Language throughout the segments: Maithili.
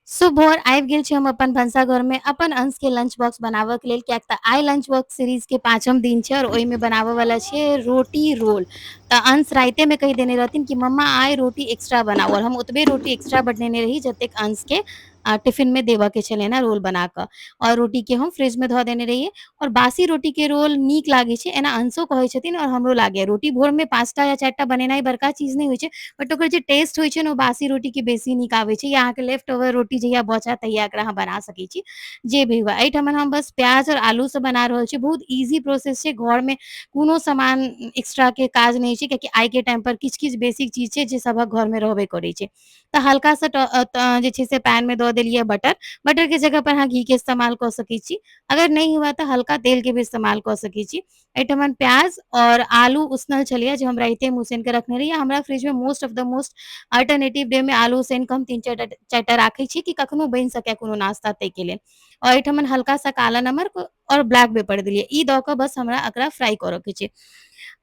सुबह आबि गेल छी हम अपन भनसाघरमे अपन अंश के लंच बॉक्स बनाबऽ के लेल, कियाक तऽ आइ लंच बॉक्स सीरीज के 5म दिन छै और ओहिमे बनाबऽ वाला छियै रोटी रोल। तऽ अंश राइते में कहि देने रहथिन कि मम्मा आइ रोटी एक्स्ट्रा बनाओ, और हम ओतबे रोटी एक्स्ट्रा बनेने रही जतेक अंश के टिफिन में देबऽ के छलै ने रोल बना कऽ। और रोटी के हम फ्रिज में धऽ देने रहियै, और बासी रोटी के रोल नीक लागे छै, एना अंशो कहै छथिन और हमरो लागैये। रोटी भोर में 5टा या 4टा बनेनाइ बड़का चीज नहि होइ छै, बट ओकर जे टेस्ट होइ छै ने, ओ बासी रोटी के बेसी नीक आबै छै, या अहाँके लेफ्ट ओवर रोटी जहिया बचत तहिया एकरा अहाँ बना सकै छी, जे भी हुए। एहिठमन हम बस प्याज और आलू से बना रहल छी, बहुत ईजी प्रोसेस छै, घर में कोनो सामान एक्स्ट्रा के काज नहीं छै, कियाकि आइ के टाइम पर किछु-किछु बेसिक चीज छै जे सभक घर में रहबे करै छै। तऽ हल्का सा जे छै से पैन में दऽ देलियै बटर, बटर के जगह पर अहाँ घी के इस्तेमाल कऽ सकै छी, अगर नहीं हुआ तऽ हल्का तेल के भी इस्तेमाल कऽ सकै छी। एहिठमन प्याज और आलू उसनल छलैये, जे हम राइते में उसिन के रखने रहियै। हमरा फ्रिज में most of the most alternative day में आलू उसीन कऽ हम 3-4टा राखै छी कि कखनो बनि सकै कोनो नास्ता तै के लेल। और एहिठमन हल्का सा काला नमक और ब्लैक पेपर देलियै, ई दऽ कऽ बस हमरा एकरा फ्राई करऽ के छै।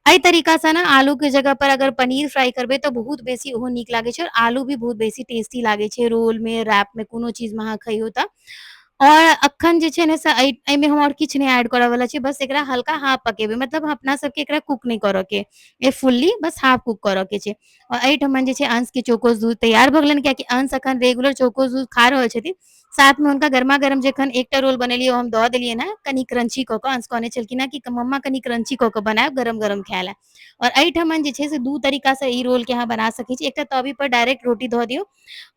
एहि तरीका से ना आलू के जगह पर अगर पनीर फ्राई करबै तऽ बहुत बेसी ओहो नीक लागे छै, और आलू भी बहुत बेसी टेस्टी लागे छै रोल में, रैप में, कोनो चीज में अहाँ खइयौ तऽ। और अखन जे छै ने से एहिमे हम और किछु नहीं ऐड करऽ वाला छी, बस एकरा हल्का हाफ पकेबै, मतलब अपना सबके एकरा कुक नहीं करऽ के ये फुल्ली बस हाफ कुक करऽ के छै। और एहिठमन जे छै अंश के चोकोस दूध तैयार भऽ गेलनि, कियाकि अंश अखन रेगुलर चोकोस दूध खा रहल छथिन। साथ में हुनका गरमा-गरम जखन एकटा रोल बनेलियै ओ हम दऽ देलियै ने कनि क्रंची कऽ कऽ, अंश कहने छलखिन हेँ कि मम्मा कनि क्रंची कऽ कऽ बनायब गरम-गरम खाय ले। और एहिठमन जे छै से दू तरीका से ई रोल के अहाँ बना सकै छी, एकटा तवी पर डायरेक्ट रोटी धऽ दियौ,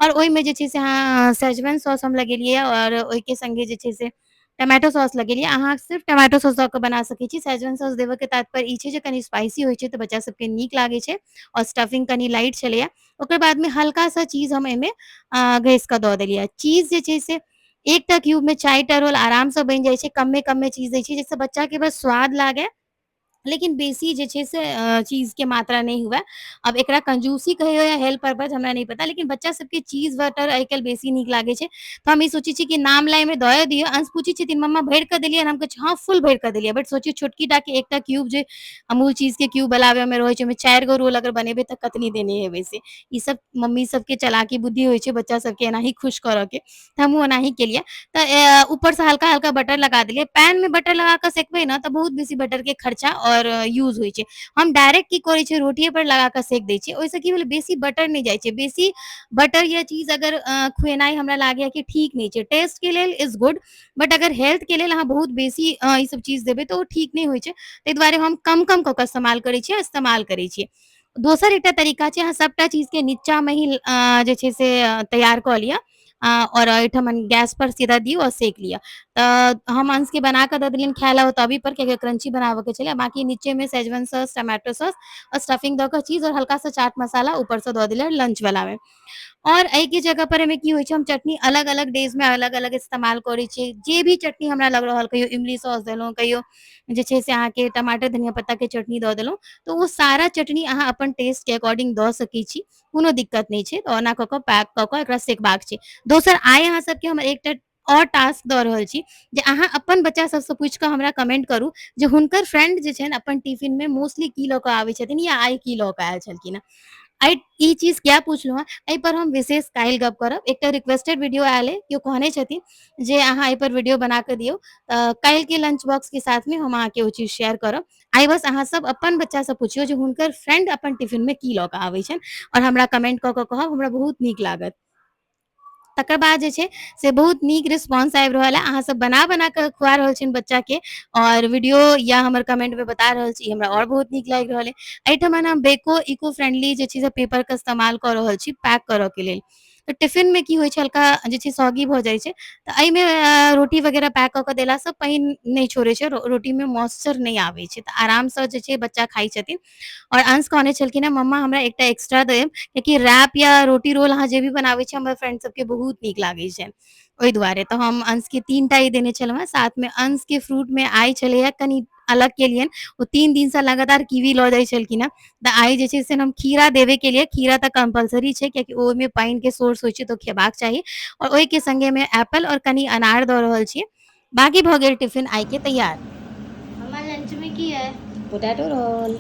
और ओहिमे जे छै से अहाँ सेजवान सॉस हम लगेलियै, और ओहिके संगे जे छै से टोमेटो सॉस लगेलियै। अहाँ सिर्फ टोमेटो सॉस दऽ कऽ बना सकै छी। सेजवान सॉस देबऽ के तात्पर्य ई छै जे कनि स्पाइसी होइ छै तऽ बच्चा सबके नीक लागै छै, और स्टफिंग कनि लाइट छलैये। ओकर बाद में हल्का सा चीज़ हम एहिमे घँसि कऽ दऽ देलियै। चीज़ जे छै से एकटा क्यूब में 4टा रोल आराम से बनि जाइ छै, कम्मे-कम्मे चीज़ दै छियै जाहिसे बच्चा के बस स्वाद लागे, लेकिन बेसी जे छै से चीज़ के मात्रा नहीं हुए। अब एकरा कंजूसी कहियौ या हेल्थ पर्पस हमरा नहीं पता, लेकिन बच्चा सबके चीज़ बटर आइ काल्हि बेसी नीक लागे छै, तऽ हम ई सोचै छी कि नाम लाइ में दए दियौ। अंश पूछै छथिन मम्मा भरि कऽ देलियै? हम कहै छी हाँ फुल भरि कऽ देलियै, बट सोचियौ छोटकी टा के एकटा क्यूब जे अमूल चीज़ के क्यूब बनाबे में रहै छै, ओहिमे 4 गो रोल अगर बनेबै तऽ कतनी देने हेबै से। ई सब मम्मी सबके चालाकी बुद्धि होइ छै बच्चा सबके एनाही खुश करऽ के, तऽ हमहूँ ओनाही केलियै। तऽ ऊपर से हल्का-हल्का बटर लगा देलियै। पैन में बटर लगा कऽ सेकबै ना तऽ बहुत बेसी बटर के खर्चा और यूज़ होइ छै। हम डायरेक्ट की करै छियै रोटिये पर लगा कऽ सेक दै छियै, ओहिसे की भेलै बेसी बटर नहीं जाइ छै। बेसी बटर या चीज़ अगर खुएनाइ हमरा लागैये कि ठीक नहीं छै। टेस्ट के लेल इज़ गुड, बट अगर हेल्थ के लेल अहाँ बहुत बेसी ई सब चीज़ देबै तऽ ओ ठीक नहीं होइ छै। ताहि दुआरे हम कम-कम कऽ कऽ इस्तेमाल करै छियै, इस्तेमाल करै छियै। दोसर एकटा तरीका छै, अहाँ सबटा चीज़ के नीचा में ही जे छै से तैयार कऽ लिअ, और एहिठमन गैस पर सीधा दियौ और सेक लिअ। तऽ हम अंश के बना कऽ दऽ देलियनि खाय ले ओ तवी पर, कियाकि क्रंची बनाबऽ के छलै। बाकी नीचे में सेजवान सॉस, टोमेटो सॉस और स्टफिंग दऽ कऽ चीज़ और हल्का सा चाट मसाला ऊपर से दऽ देलियै लंच वाला में। और एहि के जगह पर एहिमे की होइ छै, हम चटनी अलग-अलग डेज़ में अलग-अलग इस्तेमाल करै छियै। जे भी चटनी हमरा लग रहल, कहियो इमली सॉस देलहुँ, कहियो जे छै से अहाँके टमाटर धनिया पत्ता के चटनी दऽ देलहुँ, तो वो सारा चटनी अहाँ अपन टेस्ट के अकॉर्डिंग दऽ सकै छी, कोनो दिक्कत नहीं छै। तऽ ओना कऽ कऽ पैक कऽ कऽ एकरा सेकबाक छै। दोसर आइ अहाँ सबके हम एकटा और टास्क दऽ रहल छी, जे अहाँ अपन बच्चा सबसे पूछि कऽ हमरा कमेंट करू जे हुनकर फ्रेंड जे छनि अपन टिफिन में मोस्टली की लऽ कऽ आबै छथिन, या आइ की लऽ कऽ आयल छलखिन हेँ। ई चीज़ किया पूछलहुँ हेँ, एहि पर हम विशेष काल्हि गप्प करब। एकटा रिक्वेस्टेड वीडियो आयल अइ, केओ कहने छथिन जे अहाँ एहि पर वीडियो बना कऽ दियौ, काल्हि के लंच बॉक्स के साथ में हम अहाँके ओ चीज़ शेयर करब। आइ बस अहाँ सब अपन बच्चा से पूछियौ जे हुनकर फ्रेंड अपन टिफिन में की लऽ कऽ आबै छनि, और हमरा कमेंट कऽ कऽ कहब, हमरा बहुत नीक लागत। तकर बाद जे छै से बहुत नीक रिस्पॉन्स आबि रहल है, अहाँ सब बना-बना कऽ खुआ रहल छियनि बच्चा के, और वीडियो या हमर कमेंट में बता रहल छी, हमरा और बहुत नीक लागि रहल अइ। एहिठमन हम बेको इको फ्रेंडली जे छै से पेपर के इस्तेमाल कऽ रहल छी पैक करऽ के लेल। तऽ टिफिन में की होइ छै, हल्का जे छै सॉगी भऽ जाइ छै, तऽ एहिमे रोटी वगैरह पैक कऽ कऽ देलासँ पानि नहीं छोड़ै छै, रोटी में मॉइस्चर नहीं आबै छै, तऽ आराम से जे छै बच्चा खाइ छथिन। और अंश कहने छलखिन हेँ मम्मा हमरा एकटा एक्स्ट्रा देब, कियाकि रैप या रोटी रोल अहाँ जे भी बनाबै छियै हमर फ्रेंड सबके बहुत नीक लागै छनि, ओहि दुआरे। तऽ हम अंश के 3टा ही देने छलहुँ हेँ। साथ में अंश के फ्रूट में आइ छलैये कनि अलग केलियनि, ओ 3 दिन से लगातार कीवी लऽ जाइ छलखिन हेँ। तऽ आइ जे छै से हम खीरा देबे केलियै। खीरा तऽ कंपल्सरी छै, कियाकि ओहिमे पानि के सोर्स होइ छै तऽ खेबाक चाही, और ओहि के संगे में एप्पल और कनि अनार दऽ रहल छियै। बाकी भऽ गेल टिफिन आइ के तैयार। हमार लंच में की है? Potato role.